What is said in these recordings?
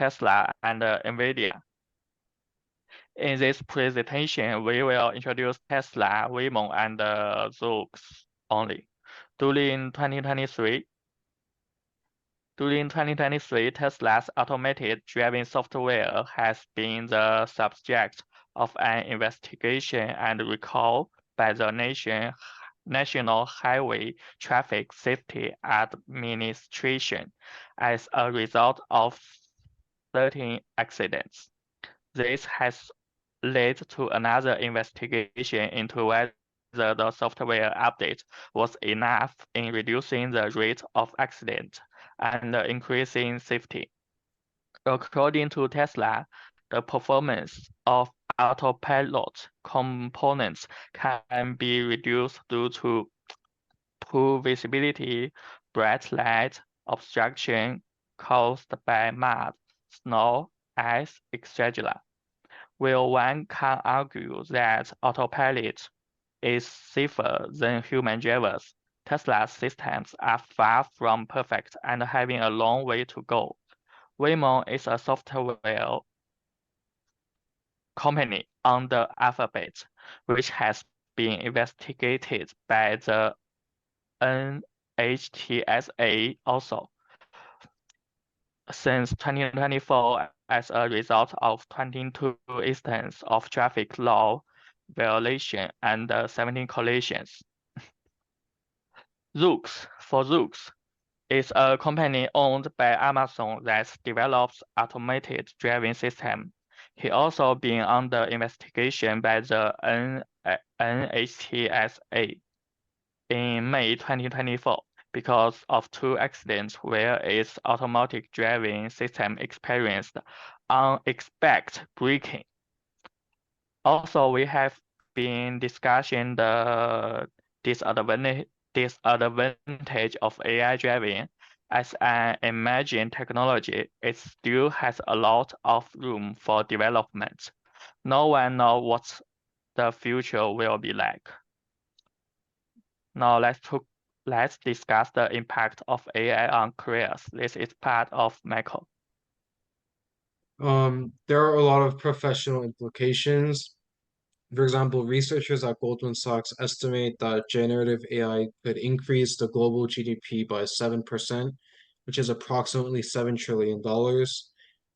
Tesla and NVIDIA. In this presentation, we will introduce Tesla, Waymo, and Zhou only. During 2023, Tesla's automated driving software has been the subject of an investigation and recall by the National Highway Traffic Safety Administration as a result of 13 accidents. This has led to another investigation into whether the software update was enough in reducing the rate of accident and increasing safety. According to Tesla, the performance of autopilot components can be reduced due to poor visibility, bright light, obstruction caused by mud, snow, ice, etc. While one can argue that autopilot is safer than human drivers, Tesla's systems are far from perfect and having a long way to go. Waymo is a software company on the Alphabet, which has been investigated by the NHTSA also. Since 2024, as a result of 22 instances of traffic law violation and 17 collisions. Zhou is a company owned by Amazon that develops automated driving system. He also been under investigation by the NHTSA in May 2024 because of 2 accidents where its automatic driving system experienced unexpected braking. Also, we have been discussing the disadvantage of AI driving. As an emerging technology, it still has a lot of room for development. No one knows what the future will be like. Now let's discuss the impact of AI on careers. This is part of Michael. There are a lot of professional implications. For example, researchers at Goldman Sachs estimate that generative AI could increase the global GDP by 7%, which is approximately $7 trillion.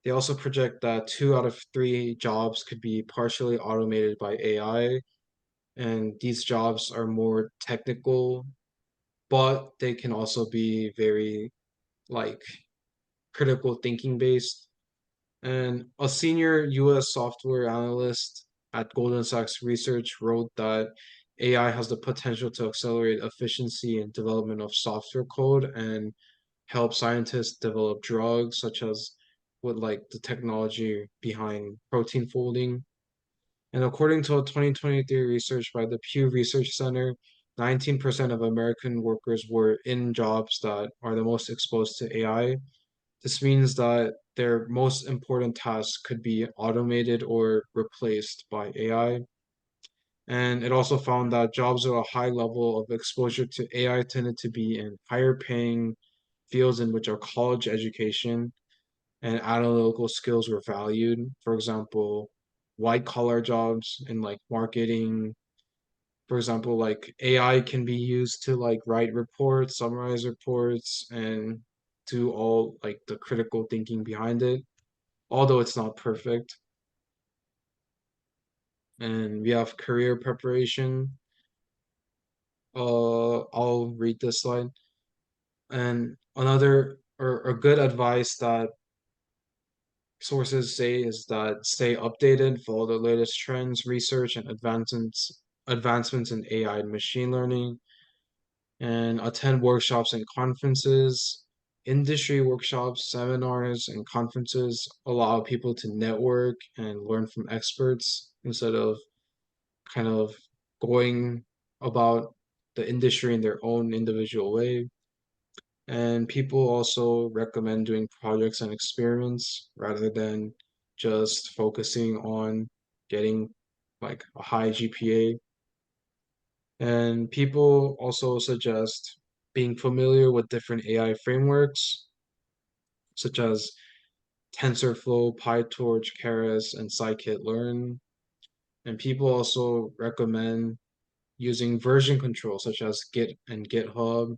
They also project that 2 out of 3 jobs could be partially automated by AI, and these jobs are more technical, but they can also be very like critical thinking based. And a senior US software analyst at Goldman Sachs Research wrote that AI has the potential to accelerate efficiency and development of software code and help scientists develop drugs, such as with like the technology behind protein folding. And according to a 2023 research by the Pew Research Center, 19% of American workers were in jobs that are the most exposed to AI. This means that their most important tasks could be automated or replaced by AI. And it also found that jobs with a high level of exposure to AI tended to be in higher paying fields in which a college education and analytical skills were valued. For example, white collar jobs in like marketing. For example, like AI can be used to like write reports, summarize reports, and do all like the critical thinking behind it, although it's not perfect. And we have career preparation. I'll read this slide. And another or a good advice that sources say is that stay updated, follow the latest trends, research, and advancements in AI and machine learning, and attend workshops and conferences. Industry workshops, seminars, and conferences allow people to network and learn from experts instead of kind of going about the industry in their own individual way. And people also recommend doing projects and experiments rather than just focusing on getting like a high GPA. And people also suggest being familiar with different AI frameworks, such as TensorFlow, PyTorch, Keras, and scikit-learn. And people also recommend using version control such as Git and GitHub.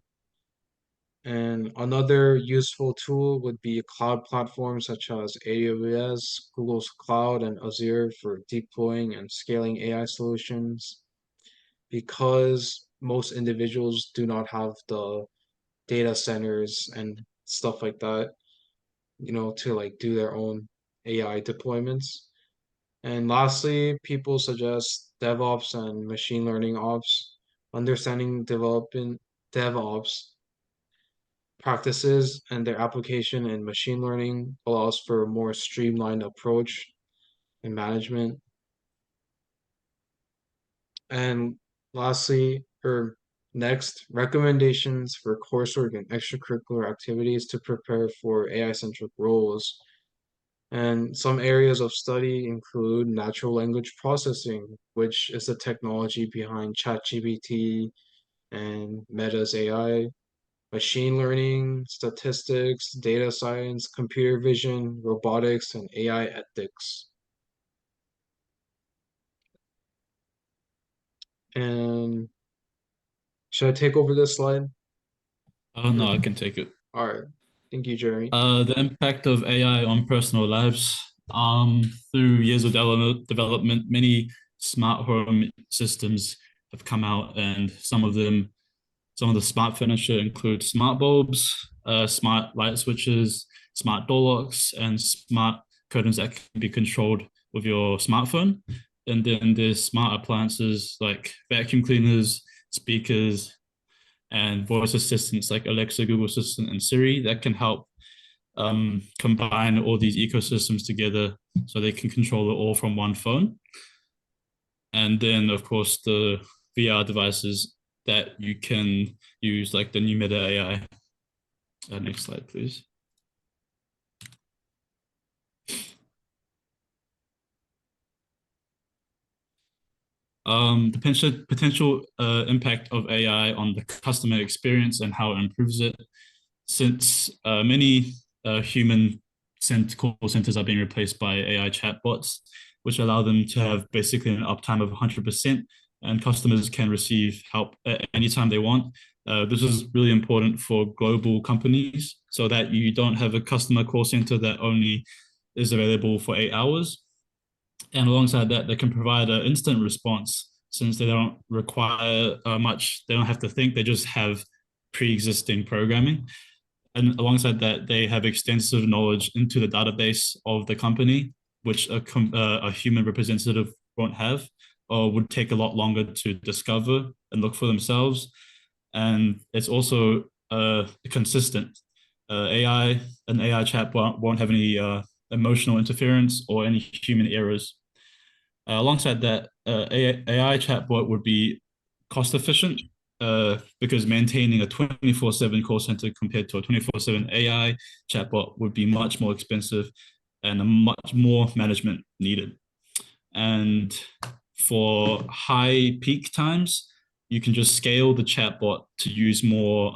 And another useful tool would be cloud platforms such as AWS, Google's Cloud, and Azure for deploying and scaling AI solutions. Because most individuals do not have the data centers and stuff like that, to like do their own AI deployments. And lastly, people suggest DevOps and machine learning ops. Understanding development DevOps practices and their application in machine learning allows for a more streamlined approach in management. And lastly, or next, recommendations for coursework and extracurricular activities to prepare for AI-centric roles. And some areas of study include natural language processing, which is the technology behind ChatGPT and Meta's AI, machine learning, statistics, data science, computer vision, robotics, and AI ethics. And should I take over this slide? Oh no, Or, I can take it. all right. Thank you, Jeremy. The impact of AI on personal lives. Through years of development, many smart home systems have come out, and some of the smart furniture include smart bulbs, smart light switches, smart door locks, and smart curtains that can be controlled with your smartphone. And then there's smart appliances like vacuum cleaners, speakers, and voice assistants like Alexa, Google Assistant, and Siri that can help combine all these ecosystems together so they can control it all from one phone. And then, of course, the VR devices that you can use, like the new Meta AI. Next slide, please. The potential impact of AI on the customer experience and how it improves it. Since many human call centers are being replaced by AI chatbots, which allow them to have basically an uptime of 100%, and customers can receive help at any time they want. This is really important for global companies so that you don't have a customer call center that only is available for 8 hours. And alongside that, they can provide an instant response since they don't require much, they don't have to think, they just have pre-existing programming. And alongside that, they have extensive knowledge into the database of the company, which a human representative won't have or would take a lot longer to discover and look for themselves. And it's also consistent. An AI chat won't have any emotional interference or any human errors. Alongside that, AI chatbot would be cost efficient because maintaining a 24/7 call center compared to a 24/7 AI chatbot would be much more expensive and a much more management needed. And for high peak times, you can just scale the chatbot to use more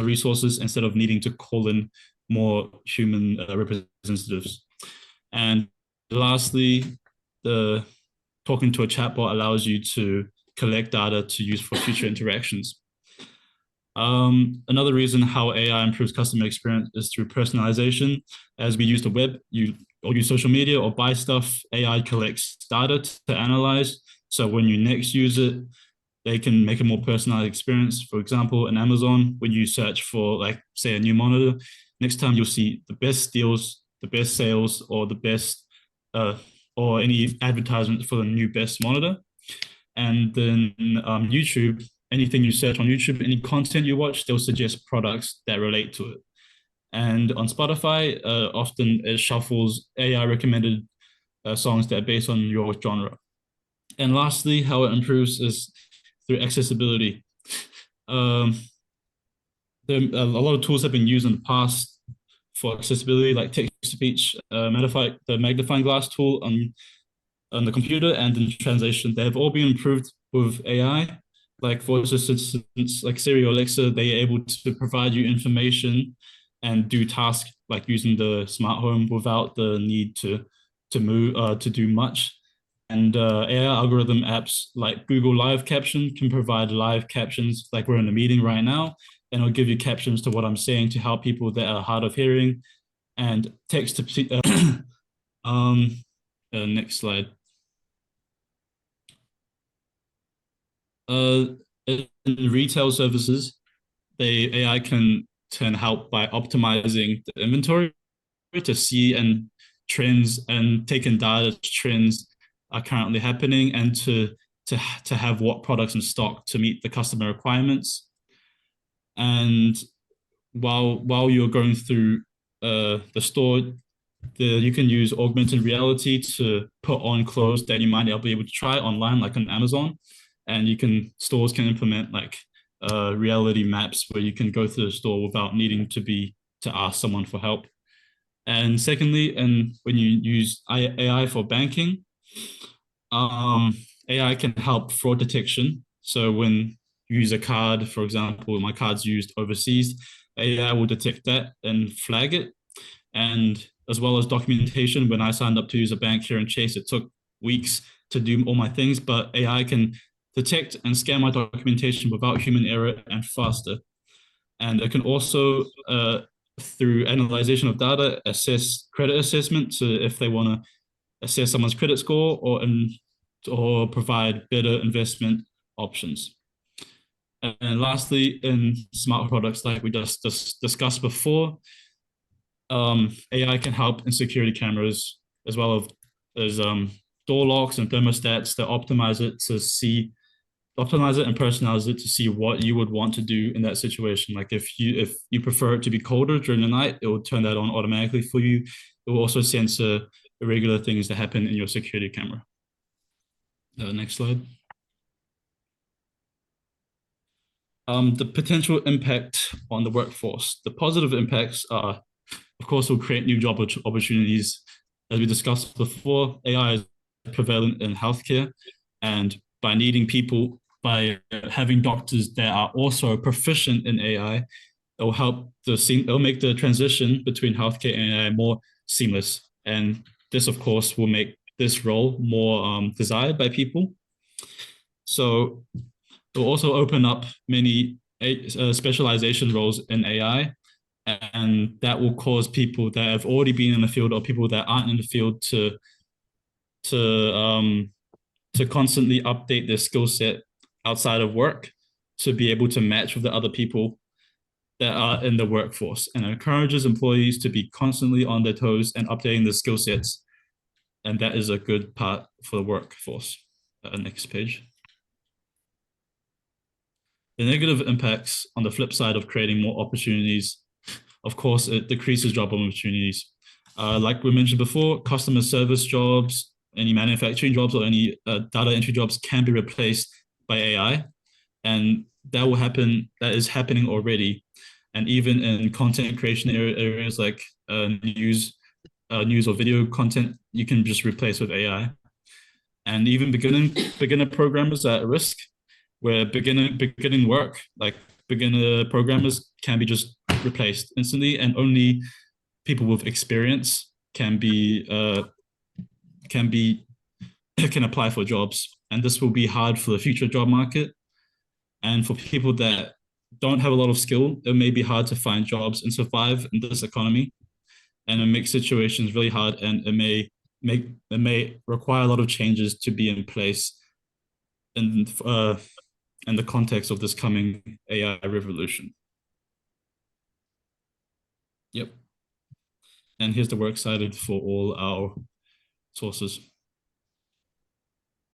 resources instead of needing to call in more human representatives. And lastly, the talking to a chatbot allows you to collect data to use for future interactions. Another reason how AI improves customer experience is through personalization. As we use the web, or use social media or buy stuff, AI collects data to analyze. So when you next use it, they can make a more personalized experience. For example, in Amazon, when you search for, like, say, a new monitor, next time you'll see the best deals, the best sales, or the best or any advertisement for the new best monitor. And then YouTube, anything you search on YouTube, any content you watch, they'll suggest products that relate to it. And on Spotify, often it shuffles AI recommended songs that are based on your genre. And lastly, how it improves is through accessibility. A lot of tools have been used in the past for accessibility, like text-to-speech, the magnifying glass tool on the computer, and in translation. They have all been improved with AI, like voice assistants like Siri or Alexa. They are able to provide you information and do tasks like using the smart home without the need to move to do much. And AI algorithm apps like Google Live Caption can provide live captions, like we're in a meeting right now, and it'll give you captions to what I'm saying to help people that are hard of hearing, and text to next slide. In retail services, AI can help by optimizing the inventory to see and trends and taking data trends are currently happening, and to have what products in stock to meet the customer requirements. And while you're going through the store, you can use augmented reality to put on clothes that you might not be able to try online, like on Amazon. And stores can implement like reality maps where you can go through the store without needing to ask someone for help. And secondly, and when you use AI for banking, AI can help fraud detection. So when you use a card, for example, my card's used overseas, AI will detect that and flag it. And as well as documentation, when I signed up to use a bank here in Chase, it took weeks to do all my things, but AI can detect and scan my documentation without human error and faster. And it can also, through analyzation of data, assess credit assessment. So if they want to assess someone's credit score or provide better investment options. And lastly, in smart products like we just discussed before, AI can help in security cameras as well as door locks and thermostats to optimize it and personalize it to see what you would want to do in that situation. Like if you prefer it to be colder during the night, it will turn that on automatically for you. It will also censor irregular things that happen in your security camera. Next slide. The potential impact on the workforce. The positive impacts are, of course, will create new job opportunities. As we discussed before, AI is prevalent in healthcare, and by having doctors that are also proficient in AI, it'll make the transition between healthcare and AI more seamless. And this, of course, will make this role more desired by people. So it will also open up many specialization roles in AI, and that will cause people that have already been in the field or people that aren't in the field to constantly update their skill set outside of work to be able to match with the other people that are in the workforce, and encourages employees to be constantly on their toes and updating their skill sets. And that is a good part for the workforce. Next page. The negative impacts on the flip side of creating more opportunities, of course, it decreases job opportunities. Like we mentioned before, customer service jobs, any manufacturing jobs, or any data entry jobs can be replaced by AI. And that will happen, that is happening already. And even in content creation areas like news or video content, you can just replace with AI. And even beginner programmers are at risk, where beginning work, like beginner programmers, can be just replaced instantly, and only people with experience can apply for jobs. And this will be hard for the future job market. And for people that don't have a lot of skill, it may be hard to find jobs and survive in this economy. And it makes situations really hard, and it may require a lot of changes to be in place in the context of this coming AI revolution. Yep. And here's the works cited for all our sources.